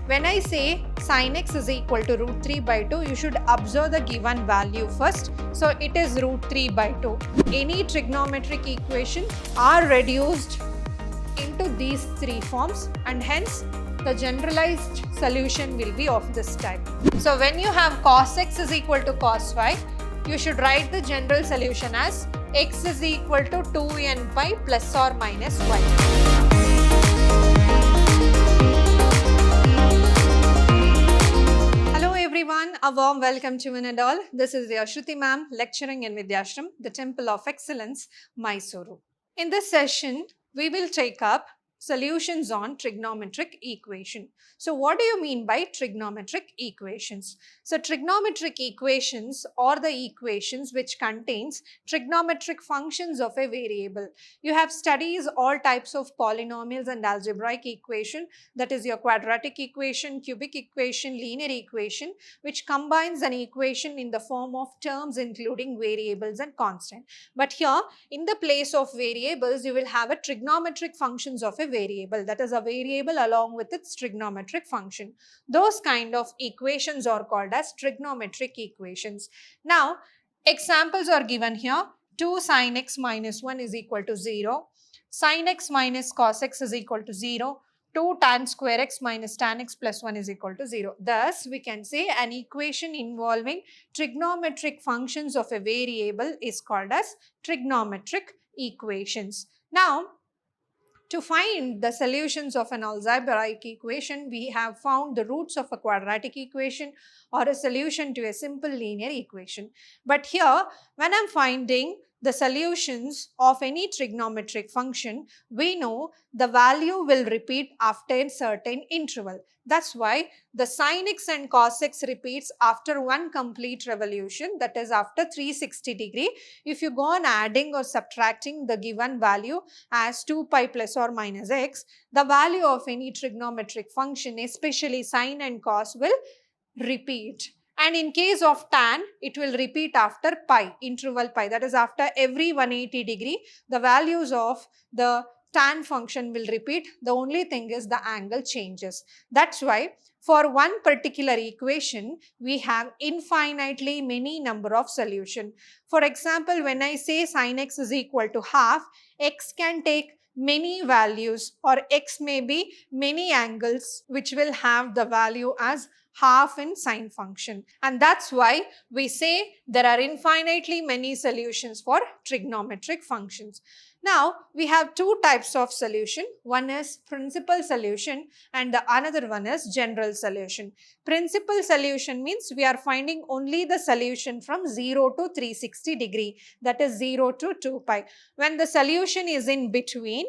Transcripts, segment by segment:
When I say sin x is equal to root 3 by 2, you should observe the given value first. So it is root 3 by 2. Any trigonometric equation are reduced into these three forms, and hence the generalized solution will be of this type. So when you have cos x is equal to cos y, you should write the general solution as x is equal to 2n pi plus or minus y. Everyone, a warm welcome to one and all. This is your Shruti ma'am lecturing in Vidhyaashram, the Temple of Excellence, Mysuru. In this session, we will take up solutions on trigonometric equation. So what do you mean by trigonometric equations? So trigonometric equations are the equations which contains trigonometric functions of a variable. You have studies all types of polynomials and algebraic equation, that is your quadratic equation, cubic equation, linear equation, which combines an equation in the form of terms including variables and constant. But here, in the place of variables, you will have a trigonometric functions of a variable, that is a variable along with its trigonometric function. Those kind of equations are called as trigonometric equations. Now, examples are given here. 2 sin x minus 1 is equal to 0. Sin x minus cos x is equal to 0. 2 tan square x minus tan x plus 1 is equal to 0. Thus, we can say an equation involving trigonometric functions of a variable is called as trigonometric equations. Now, to find the solutions of an algebraic equation, we have found the roots of a quadratic equation or a solution to a simple linear equation. But here, when I am finding the solutions of any trigonometric function, we know the value will repeat after a certain interval. That's why the sin x and cos x repeats after one complete revolution, that is after 360 degree. If you go on adding or subtracting the given value as 2 pi plus or minus x, the value of any trigonometric function, especially sin and cos, will repeat. And in case of tan, it will repeat after pi, interval pi, that is after every 180 degree, the values of the tan function will repeat. The only thing is the angle changes. That's why for one particular equation, we have infinitely many number of solutions. For example, when I say sin x is equal to half, x can take many values, or x may be many angles which will have the value as half in sine function, and that's why we say there are infinitely many solutions for trigonometric functions. Now we have two types of solution. One is principal solution and the another one is general solution. Principal solution means we are finding only the solution from 0 to 360 degree, that is 0 to 2 pi. When the solution is in between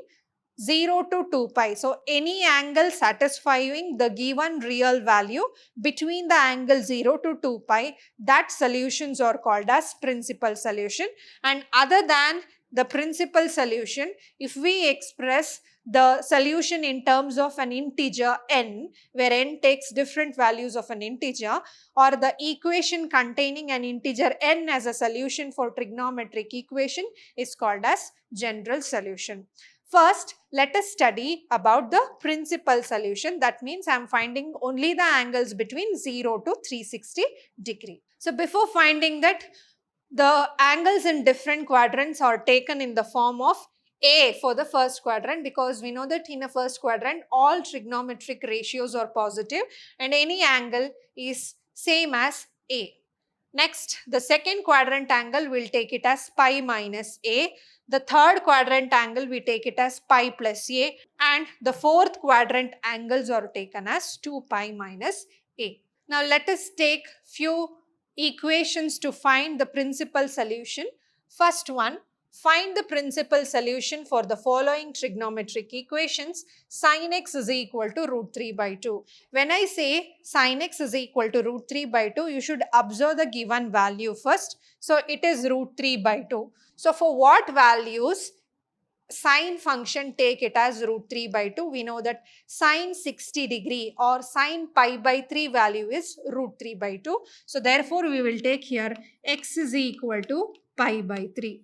0 to 2 pi. So, any angle satisfying the given real value between the angle 0 to 2 pi, that solutions are called as principal solution. And other than the principal solution, if we express the solution in terms of an integer n, where n takes different values of an integer, or the equation containing an integer n as a solution for trigonometric equation, is called as general solution. First, let us study about the principal solution. That means I am finding only the angles between 0 to 360 degree. So, before finding that, the angles in different quadrants are taken in the form of A for the first quadrant, because we know that in a first quadrant all trigonometric ratios are positive and any angle is same as A. Next, the second quadrant angle will take it as pi minus A. The third quadrant angle we take it as pi plus A, and the fourth quadrant angles are taken as 2 pi minus A. Now let us take few equations to find the principal solution. First one, find the principal solution for the following trigonometric equations. Sin x is equal to root 3 by 2. When I say sin x is equal to root 3 by 2, you should observe the given value first. So it is root 3 by 2. So for what values sine function take it as root 3 by 2? We know that sine 60 degree or sine pi by 3 value is root 3 by 2. So therefore we will take here x is equal to pi by 3.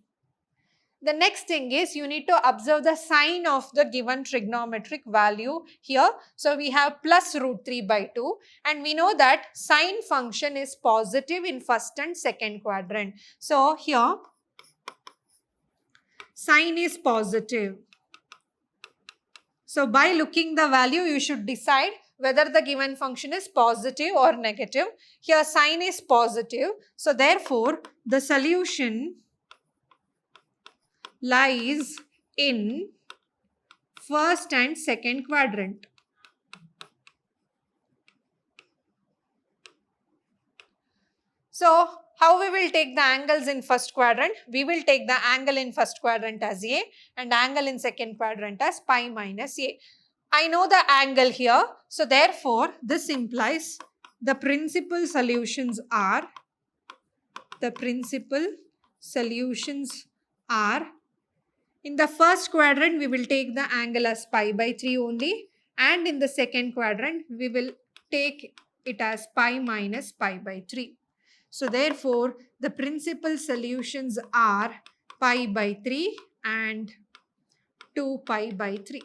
The next thing is you need to observe the sign of the given trigonometric value here. So we have plus root 3 by 2, and we know that sine function is positive in first and second quadrant. So here sine is positive. So by looking the value, you should decide whether the given function is positive or negative. Here sine is positive. So therefore, the solution lies in first and second quadrant. So how we will take the angles in first quadrant? We will take the angle in first quadrant as A and angle in second quadrant as pi minus A. I know the angle here. So therefore, this implies the principal solutions are, in the first quadrant, we will take the angle as pi by 3 only, and in the second quadrant, we will take it as pi minus pi by 3. So therefore, the principal solutions are pi by 3 and 2 pi by 3.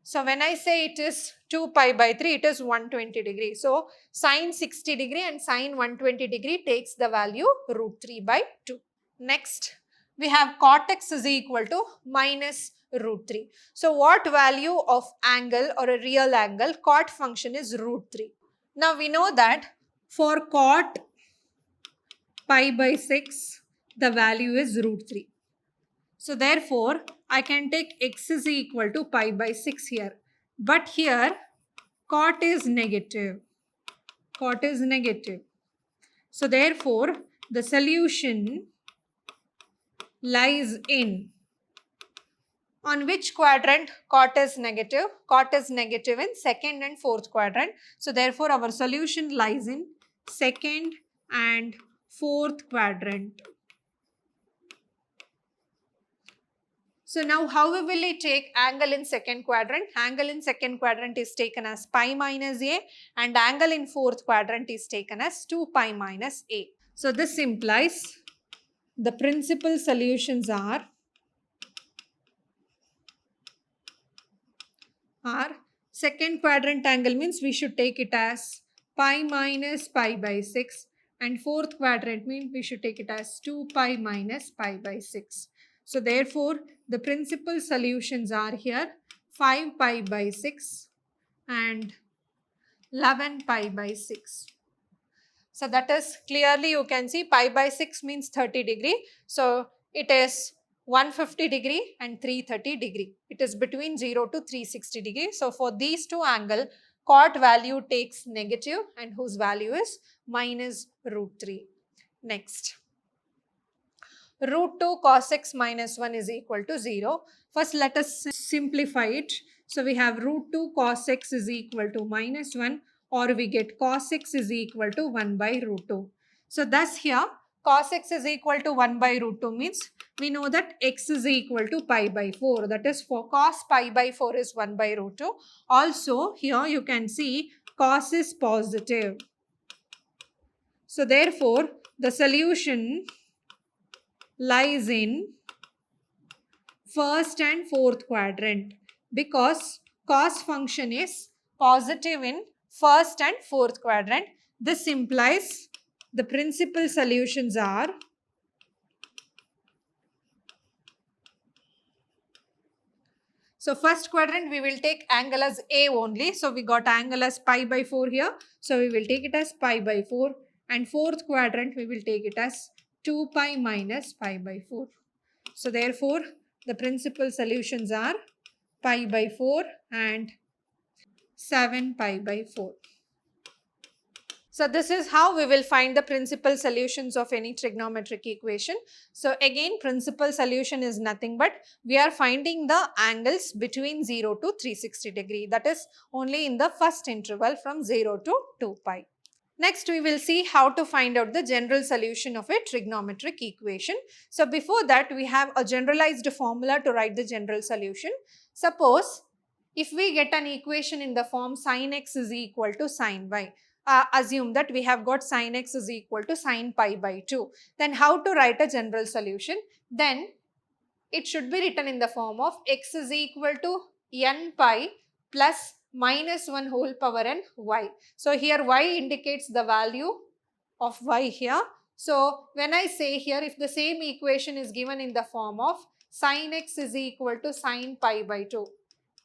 So when I say it is 2 pi by 3, it is 120 degree. So sine 60 degree and sine 120 degree takes the value root 3 by 2. Next, we have cot x is equal to minus root 3. So what value of angle or a real angle? Cot function is root 3. Now we know that for cot pi by 6, the value is root 3. So therefore, I can take x is equal to pi by 6 here. But here, cot is negative. Cot is negative. So therefore, the solution lies in, on which quadrant cot is negative? Cot is negative in second and fourth quadrant. So therefore, our solution lies in second and fourth quadrant. So now how will we take angle in second quadrant? Angle in second quadrant is taken as pi minus A and angle in fourth quadrant is taken as 2 pi minus A. So this implies the principal solutions are second quadrant angle means we should take it as pi minus pi by 6, and fourth quadrant means we should take it as 2 pi minus pi by 6. So therefore, the principal solutions are here 5 pi by 6 and 11 pi by 6. So that is clearly you can see pi by 6 means 30 degree. So it is 150 degree and 330 degree. It is between 0 to 360 degree. So for these two angles, cot value takes negative and whose value is minus root 3. Next. Root 2 cos x minus 1 is equal to 0. First let us simplify it. So we have root 2 cos x is equal to minus 1, or we get cos x is equal to 1 by root 2. So thus here cos x is equal to 1 by root 2 means we know that x is equal to pi by 4. That is for cos pi by 4 is 1 by root 2. Also here you can see cos is positive. So therefore the solution lies in first and fourth quadrant because cos function is positive in first and fourth quadrant. This implies the principal solutions are so first quadrant we will take angle as A only. So we got angle as pi by 4 here. So we will take it as pi by 4, and fourth quadrant we will take it as 2 pi minus pi by 4. So therefore, the principal solutions are pi by 4 and 7 pi by 4. So this is how we will find the principal solutions of any trigonometric equation. So again, principal solution is nothing but we are finding the angles between 0 to 360 degree. That is only in the first interval from 0 to 2 pi. Next, we will see how to find out the general solution of a trigonometric equation. So before that, we have a generalized formula to write the general solution. Suppose if we get an equation in the form sin x is equal to sin y. assume that we have got sin x is equal to sin pi by 2. Then how to write a general solution? Then it should be written in the form of x is equal to n pi plus minus 1 whole power n y. So here y indicates the value of y here. So when I say here, if the same equation is given in the form of sin x is equal to sin pi by 2.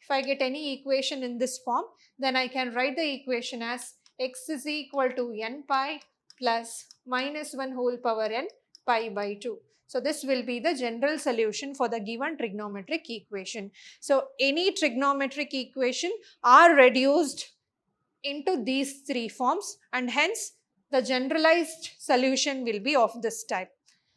If I get any equation in this form, then I can write the equation as x is equal to n pi plus minus 1 whole power n pi by 2. So this will be the general solution for the given trigonometric equation. So any trigonometric equation are reduced into these three forms, and hence the generalized solution will be of this type.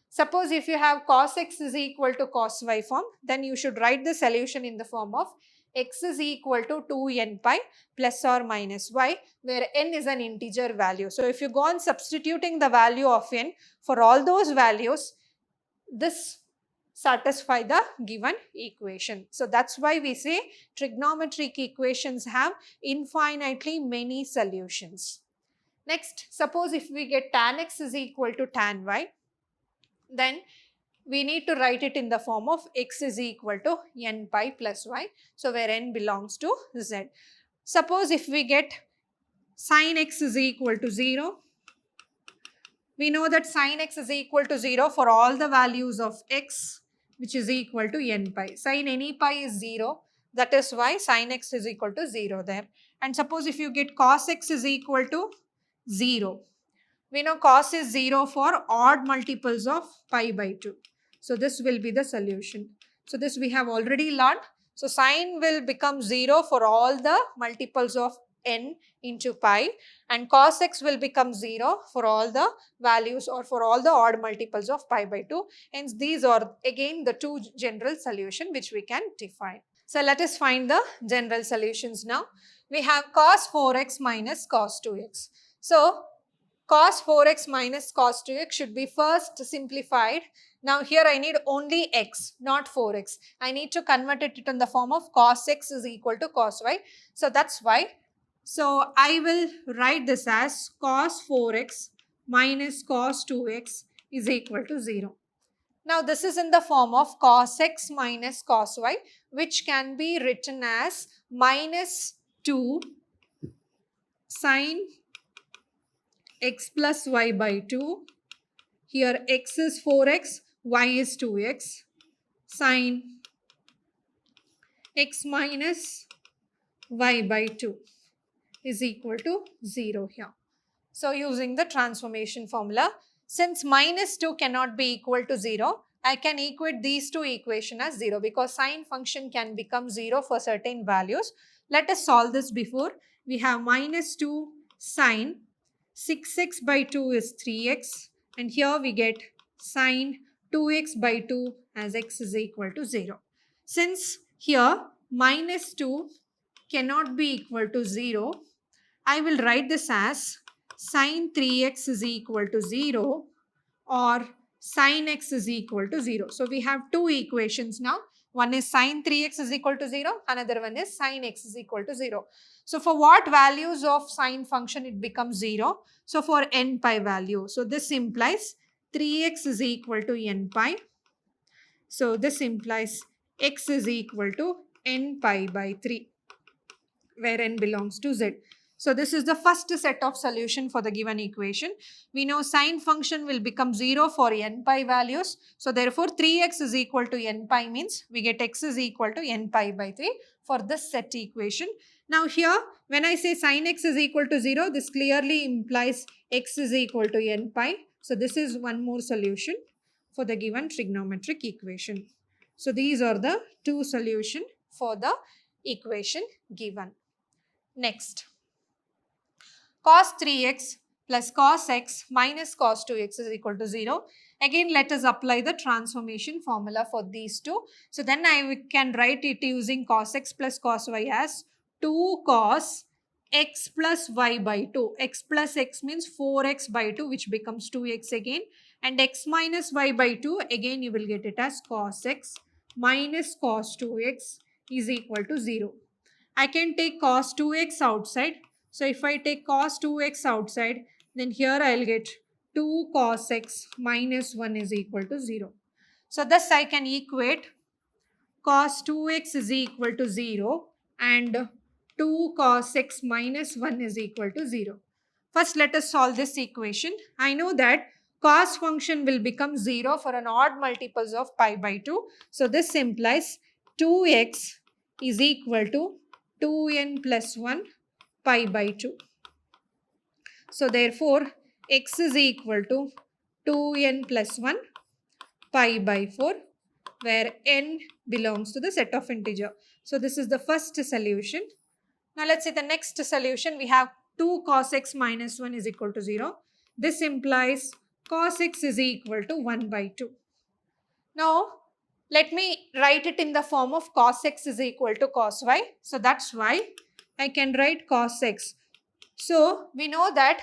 Suppose if you have cos x is equal to cos y form, then you should write the solution in the form of x is equal to 2n pi plus or minus y, where n is an integer value. So if you go on substituting the value of n for all those values, this satisfy the given equation. So that's why we say trigonometric equations have infinitely many solutions. Next, suppose if we get tan x is equal to tan y, then we need to write it in the form of x is equal to n pi plus y. So where n belongs to z. Suppose if we get sin x is equal to 0, we know that sin x is equal to 0 for all the values of x, which is equal to n pi. Sin any pi is 0. That is why sin x is equal to 0 there. And suppose if you get cos x is equal to 0. We know cos is 0 for odd multiples of pi by 2. So this will be the solution. So this we have already learned. So sin will become 0 for all the multiples of n into pi, and cos x will become 0 for all the values or for all the odd multiples of pi by 2. Hence these are again the two general solution which we can define. So let us find the general solutions now. We have cos 4x minus cos 2x. So cos 4x minus cos 2x should be first simplified. Now here I need only x, not 4x. I need to convert it in the form of cos x is equal to cos y. So that's why. So I will write this as cos 4x minus cos 2x is equal to 0. Now this is in the form of cos x minus cos y, which can be written as minus 2 sin x plus y by 2. Here x is 4x, y is 2x, sin x minus y by 2 is equal to 0 here. So using the transformation formula, since minus 2 cannot be equal to 0, I can equate these two equations as 0 because sine function can become 0 for certain values. Let us solve this before. We have minus 2 sine 6x by 2 is 3x, and here we get sine 2x by 2 as x is equal to 0. Since here minus 2 cannot be equal to 0, I will write this as sine 3x is equal to 0 or sine x is equal to 0. So we have two equations now. One is sine 3x is equal to 0, another one is sine x is equal to 0. So for what values of sine function it becomes 0? So for n pi value. So this implies 3x is equal to n pi. So this implies x is equal to n pi by 3, where n belongs to z. So this is the first set of solution for the given equation. We know sine function will become 0 for n pi values. So therefore 3x is equal to n pi means we get x is equal to n pi by 3 for this set equation. Now here when I say sine x is equal to 0, this clearly implies x is equal to n pi. So this is one more solution for the given trigonometric equation. So these are the two solutions for the equation given. Next, cos 3x plus cos x minus cos 2x is equal to 0. Again, let us apply the transformation formula for these two. So then I can write it using cos x plus cos y as 2 cos x plus y by 2. X plus x means 4x by 2, which becomes 2x again. And x minus y by 2, again you will get it as cos x minus cos 2x is equal to 0. I can take cos 2x outside. So if I take cos 2x outside, then here I'll get 2 cos x minus 1 is equal to 0. So thus I can equate cos 2x is equal to 0 and 2 cos x minus 1 is equal to 0. First, let us solve this equation. I know that cos function will become 0 for an odd multiples of pi by 2. So this implies 2x is equal to 2n plus 1 pi by 2. So therefore, x is equal to 2n plus 1 pi by 4, where n belongs to the set of integer. So this is the first solution. Now let's see the next solution. We have 2 cos x minus 1 is equal to 0. This implies cos x is equal to 1 by 2. Now let me write it in the form of cos x is equal to cos y. So that's why I can write cos x. So we know that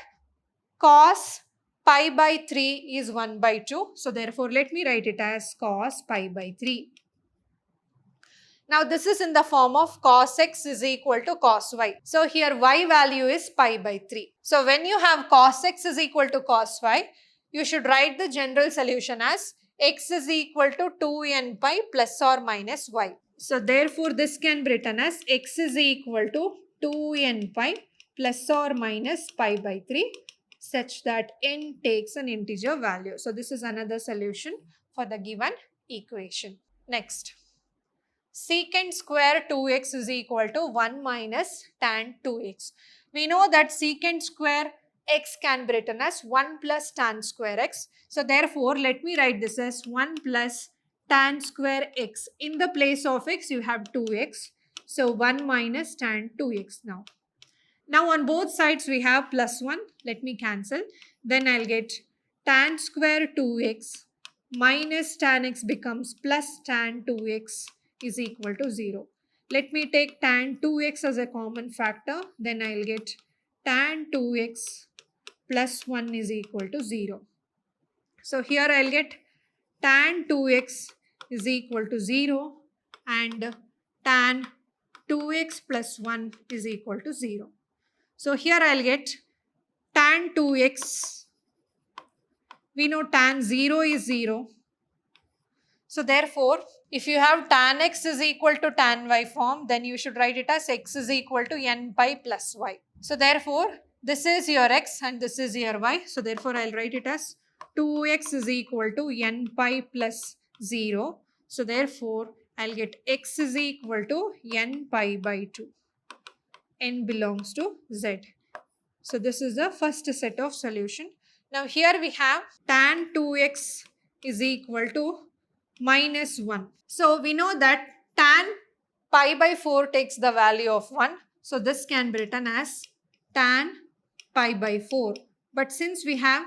cos pi by 3 is 1 by 2. So therefore, let me write it as cos pi by 3. Now this is in the form of cos x is equal to cos y. So here y value is pi by 3. So when you have cos x is equal to cos y, you should write the general solution as x is equal to 2n pi plus or minus y. So therefore, this can be written as x is equal to 2n pi plus or minus pi by 3, such that n takes an integer value. So this is another solution for the given equation. Next, secant square 2x is equal to 1 minus tan 2x. We know that secant square x can be written as 1 plus tan square x. So therefore, let me write this as 1 plus tan square x. In the place of x, you have 2x. So 1 minus tan 2x now. Now on both sides we have plus 1. Let me cancel. Then I'll get tan square 2x minus tan x becomes plus tan 2x is equal to 0. Let me take tan 2x as a common factor. Then I'll get tan 2x plus 1 is equal to 0. So here I'll get tan 2x is equal to 0 and tan 2x plus 1 is equal to 0. So here I'll get tan 2x. We know tan 0 is 0. So therefore, if you have tan x is equal to tan y form, then you should write it as x is equal to n pi plus y. So therefore, this is your x and this is your y. So therefore, I'll write it as 2x is equal to n pi plus 0. So therefore, I'll get x is equal to n pi by 2. N belongs to z. So this is the first set of solution. Now here we have tan 2x is equal to minus 1. So we know that tan pi by 4 takes the value of 1. So this can be written as tan pi by 4. But since we have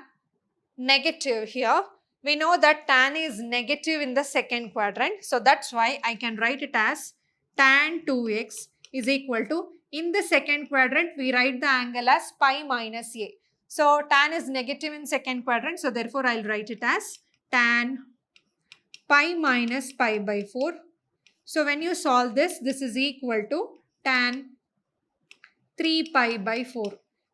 negative here, we know that tan is negative in the second quadrant. So that's why I can write it as tan 2x is equal to, in the second quadrant, we write the angle as pi minus a. So tan is negative in second quadrant. So therefore, I'll write it as tan pi minus pi by 4. So when you solve this, this is equal to tan 3 pi by 4.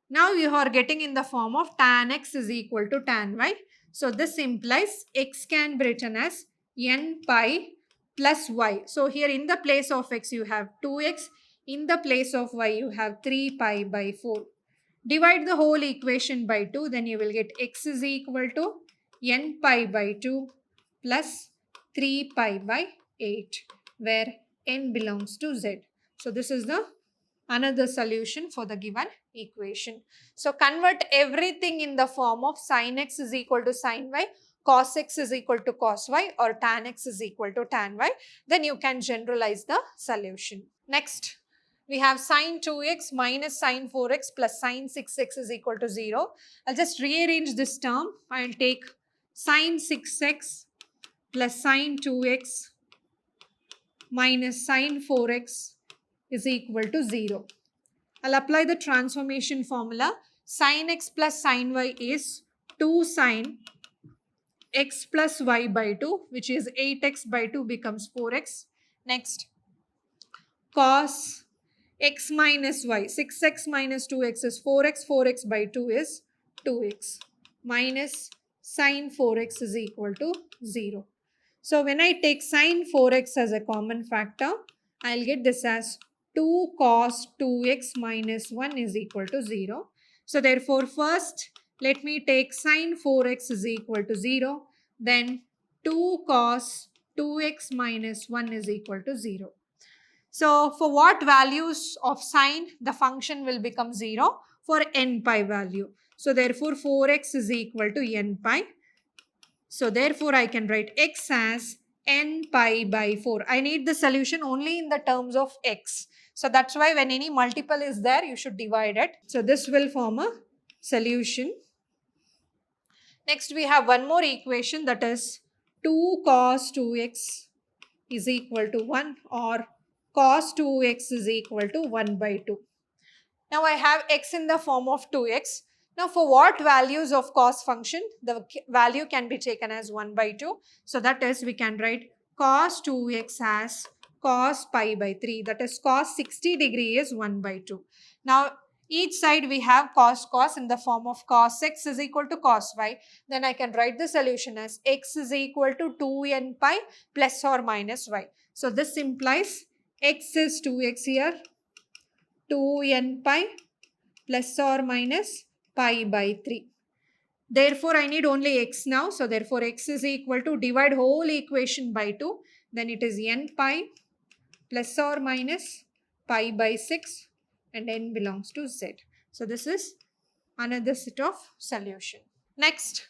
Now you are getting in the form of tan x is equal to tan y. So this implies x can be written as n pi plus y. So here in the place of x you have 2x. In the place of y you have 3 pi by 4. Divide the whole equation by 2. Then you will get x is equal to n pi by 2 plus 3 pi by 8, where n belongs to z. So this is the another solution for the given equation. So convert everything in the form of sin x is equal to sin y, cos x is equal to cos y, or tan x is equal to tan y. Then you can generalize the solution. Next, we have sin 2x minus sin 4x plus sin 6x is equal to 0. I'll just rearrange this term. I'll take sin 6x plus sin 2x minus sin 4x is equal to 0. I'll apply the transformation formula. Sin x plus sin y is 2 sin x plus y by 2, which is 8x by 2 becomes 4x. Next, cos x minus y. 6x minus 2x is 4x. 4x by 2 is 2x. Minus sine 4x is equal to 0. So when I take sine 4x as a common factor, I'll get this as 2 cos 2x minus 1 is equal to 0. So therefore first let me take sine 4x is equal to 0. Then 2 cos 2x minus 1 is equal to 0. So for what values of sine the function will become 0? For n pi value. So therefore 4x is equal to n pi. So therefore I can write x as n pi by 4. I need the solution only in the terms of x. So that's why when any multiple is there, you should divide it. So this will form a solution. Next we have one more equation, that is 2 cos 2x is equal to 1, or cos 2x is equal to 1 by 2. Now I have x in the form of 2x. Now for what values of cos function, the value can be taken as 1 by 2. So that is, we can write cos 2x as cos pi by 3. That is, cos 60 degree is 1 by 2. Now each side we have cos in the form of cos x is equal to cos y. Then I can write the solution as x is equal to 2n pi plus or minus y. So this implies x is 2x here, 2n pi plus or minus pi by 3. Therefore, I need only x now. So therefore, x is equal to, divide whole equation by 2. Then it is n pi plus or minus pi by 6, and n belongs to z. So this is another set of solution. Next,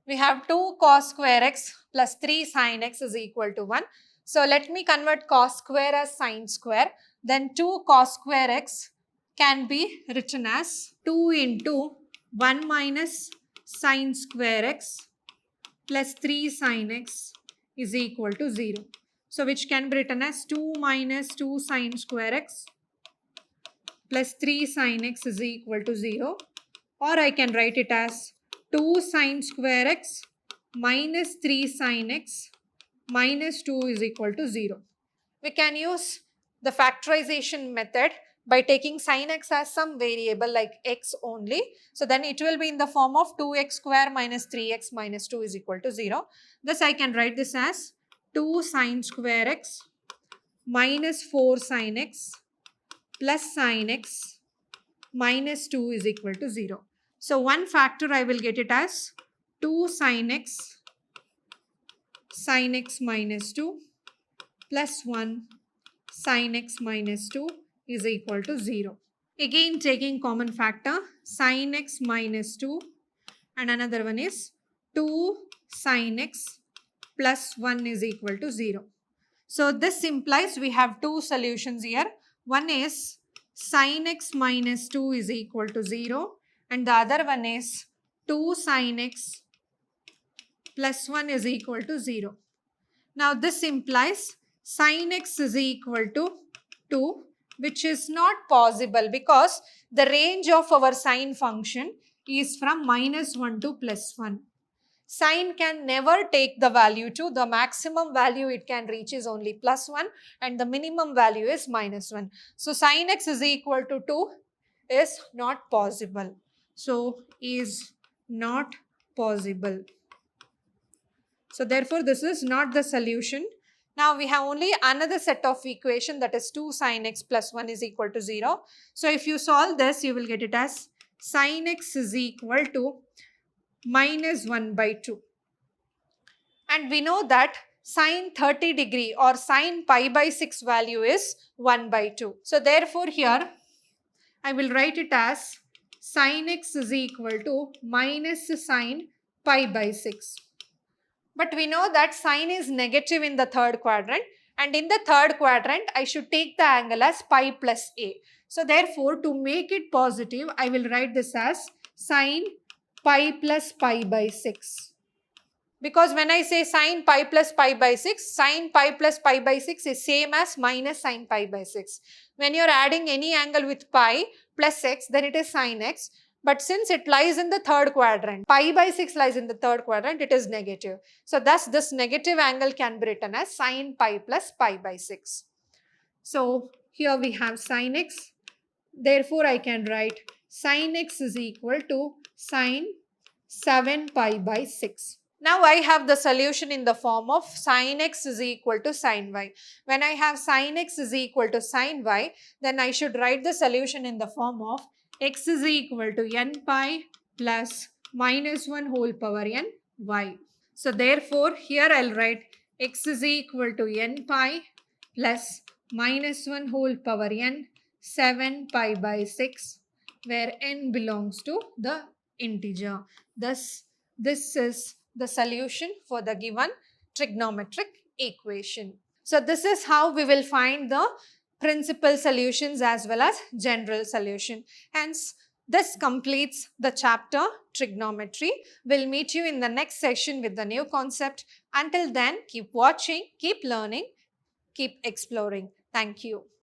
we have 2 cos square x plus 3 sin x is equal to 1. So let me convert cos square as sin square. Then 2 cos square x can be written as 2 into 1 minus sin square x plus 3 sin x is equal to 0. So which can be written as 2 minus 2 sin square x plus 3 sin x is equal to 0. Or I can write it as 2 sin square x minus 3 sin x minus 2 is equal to 0. We can use the factorization method by taking sin x as some variable like x only. So then it will be in the form of 2x square minus 3x minus 2 is equal to 0. Thus I can write this as 2 sin square x minus 4 sin x plus sin x minus 2 is equal to 0. So one factor I will get it as 2 sin x minus 2 plus 1 sin x minus 2 is equal to 0. Again taking common factor, sin x minus 2, and another one is 2 sin x plus 1 is equal to 0. So this implies we have two solutions here. One is sin x minus 2 is equal to 0, and the other one is 2 sin x plus 1 is equal to 0. Now this implies sin x is equal to 2, which is not possible because the range of our sine function is from minus 1 to plus 1. Sine can never take the value 2. The maximum value it can reach is only plus 1, and the minimum value is minus 1. So sin x is equal to 2 is not possible. So is not possible. So therefore this is not the solution. Now we have only another set of equation, that is 2 sin x plus 1 is equal to 0. So if you solve this, you will get it as sin x is equal to minus 1 by 2. And we know that sin 30 degree or sin pi by 6 value is 1 by 2. So therefore here I will write it as sin x is equal to minus sin pi by 6. But we know that sine is negative in the third quadrant, and in the third quadrant I should take the angle as pi plus a. So therefore to make it positive, I will write this as sine pi plus pi by 6. Because when I say sine pi plus pi by 6, sine pi plus pi by 6 is same as minus sine pi by 6. When you are adding any angle with pi plus x, then it is sine x. But since it lies in the third quadrant, pi by 6 lies in the third quadrant, it is negative. So thus this negative angle can be written as sine pi plus pi by 6. So Here we have sin x. Therefore, I can write sin x is equal to sin 7 pi by 6. Now I have the solution in the form of sin x is equal to sin y. When I have sin x is equal to sin y, then I should write the solution in the form of x is equal to n pi plus minus 1 whole power n y. So therefore, here I'll write x is equal to n pi plus minus 1 whole power n 7 pi by 6, where n belongs to the integer. Thus, this is the solution for the given trigonometric equation. So this is how we will find the principal solutions as well as general solution. Hence, this completes the chapter trigonometry. We'll meet you in the next session with the new concept. Until then, keep watching, keep learning, keep exploring. Thank you.